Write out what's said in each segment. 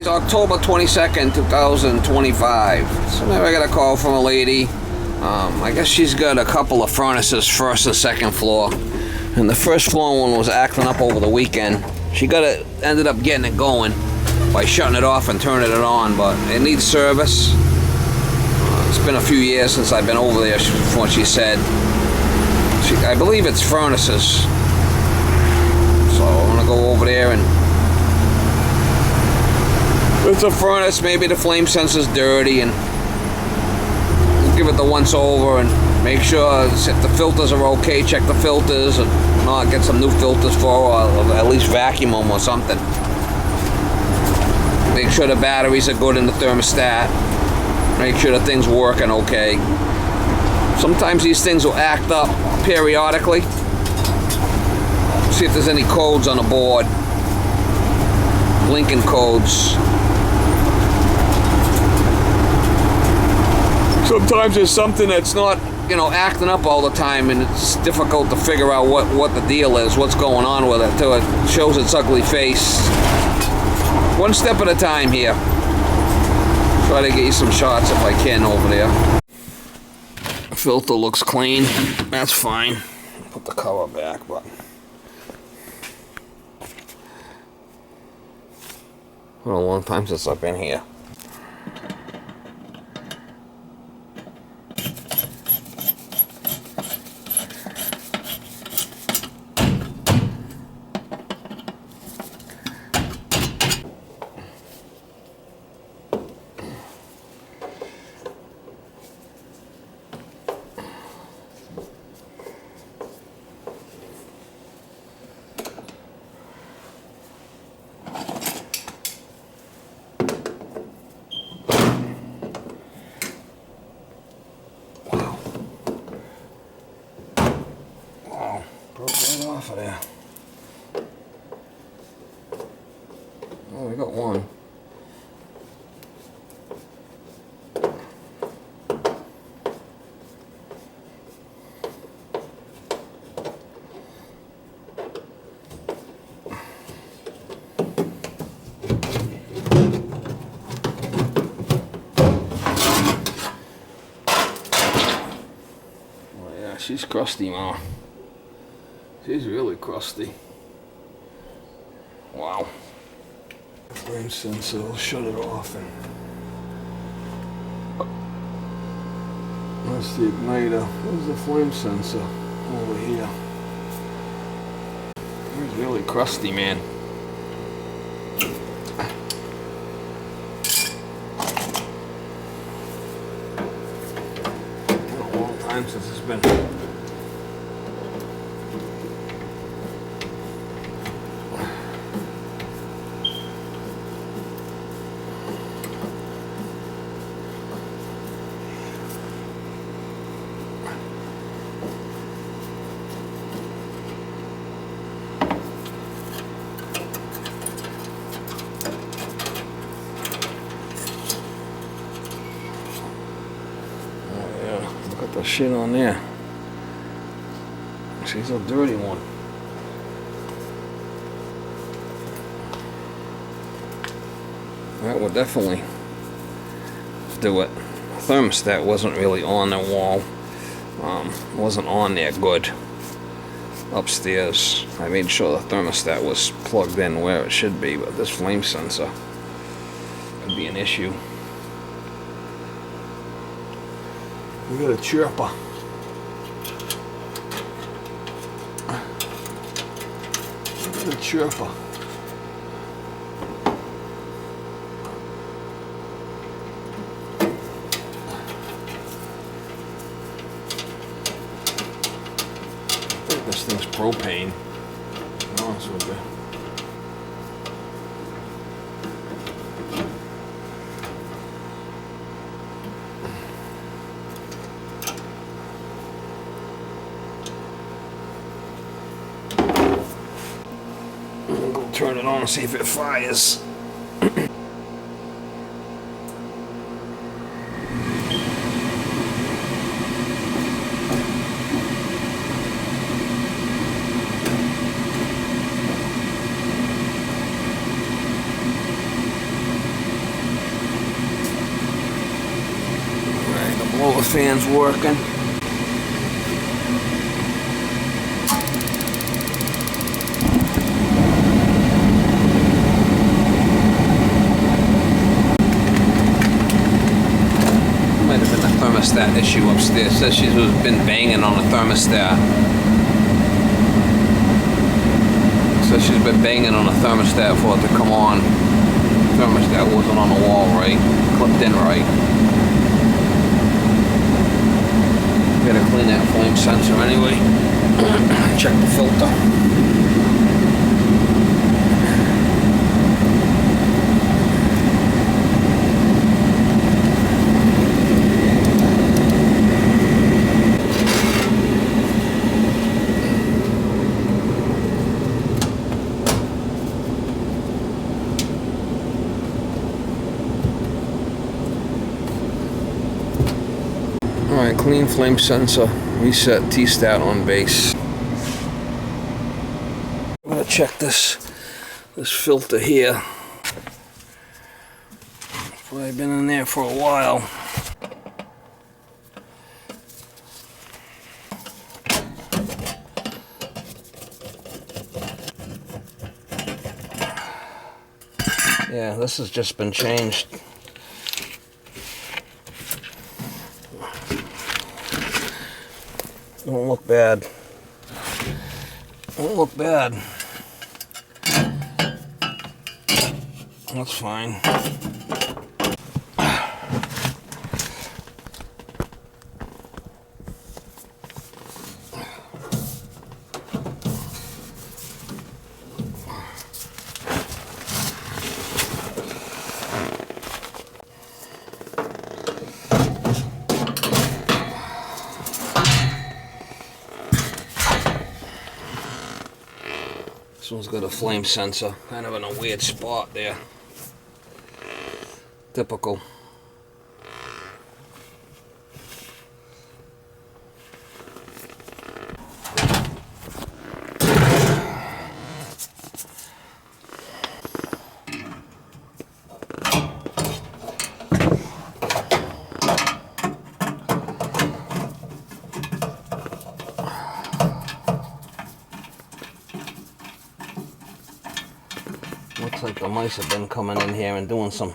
It's October 22nd, 2025. So maybe I got a call from a lady. I guess she's got a couple of furnaces, first and second floor. And the first floor one was acting up over the weekend. She ended up getting it going by shutting it off and turning it on, but it needs service. It's been a few years since I've been over there, from what she said. I believe it's furnaces. So I'm gonna go over there and it's a furnace, maybe the flame sensor's dirty, and we'll give it the once over and make sure if the filters are okay, check the filters, and get some new filters for, or at least vacuum them or something. Make sure the batteries are good in the thermostat. Make sure the thing's working okay. Sometimes these things will act up periodically. See if there's any codes on the board. Blinking codes. Sometimes there's something that's not, acting up all the time, and it's difficult to figure out what the deal is, what's going on with it, till it shows its ugly face. One step at a time here. Try to get you some shots if I can over there. The filter looks clean. That's fine. Put the cover back, but it's been a long time since I've been here. Broke right off of there. Oh, we got one. Oh yeah, she's crusty, Mama. She's really crusty. Wow. Flame sensor, I'll shut it off and that's the igniter. Where's the flame sensor? Over here. He's really crusty, man. Been a long time since it's been. Got the shit on there. She's a dirty one. That would definitely do it. The thermostat wasn't really on the wall. Wasn't on there good. Upstairs, I made sure the thermostat was plugged in where it should be, but this flame sensor could be an issue. We got a chirper. We got a chirper. I think this thing's propane. To be honest with you. Turn it on and see if it fires. all the fans working. Might have been a thermostat issue upstairs. Says she's been banging on a thermostat. Says she's been banging on a thermostat for it to come on. Thermostat wasn't on the wall right, clipped in right. Gotta clean that flame sensor anyway. Check the filter. Alright, clean flame sensor, reset T-stat on base. I'm gonna check this filter here. Probably been in there for a while. Yeah, this has just been changed. Don't look bad. Don't look bad. That's fine. This one's got a flame sensor, kind of in a weird spot there. Typical. Looks like the mice have been coming in here and doing some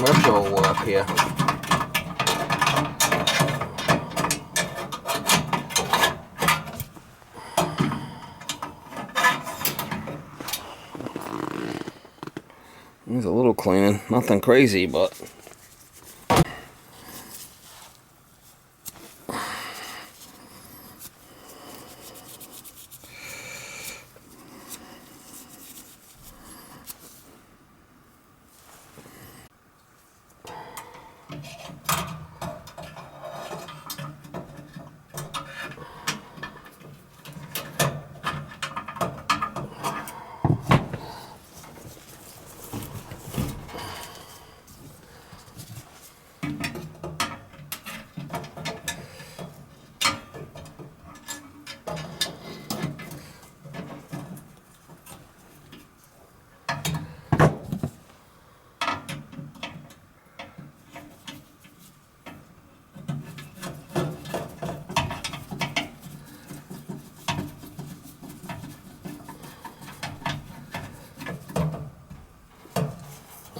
retro work here. Needs a little cleaning, nothing crazy, but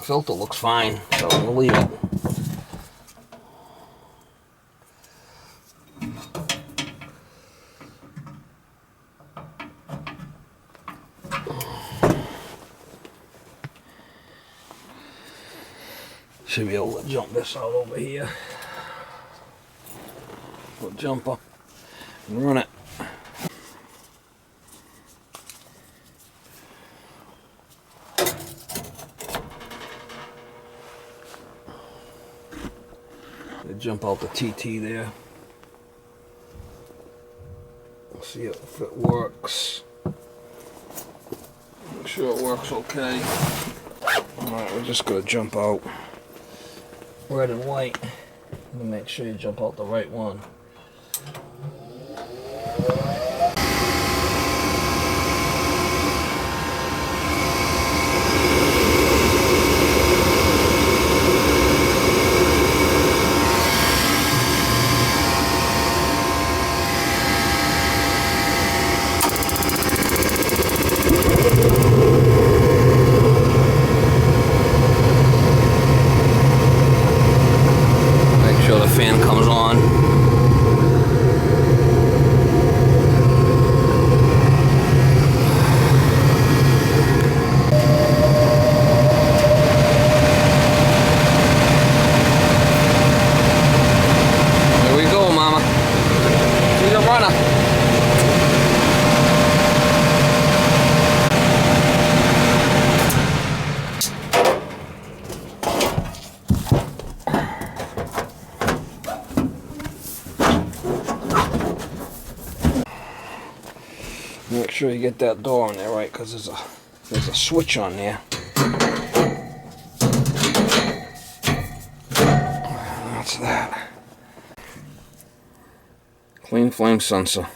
filter looks fine, so we'll leave it. Should be able to jump this out over here. Put jumper and run it. Jump out the TT there. We'll see if it works. Make sure it works okay. Alright, we're just gonna jump out red and white. Make sure you jump out the right one. Make sure you get that door on there right, because there's a switch on there. That's that. Clean flame sensor.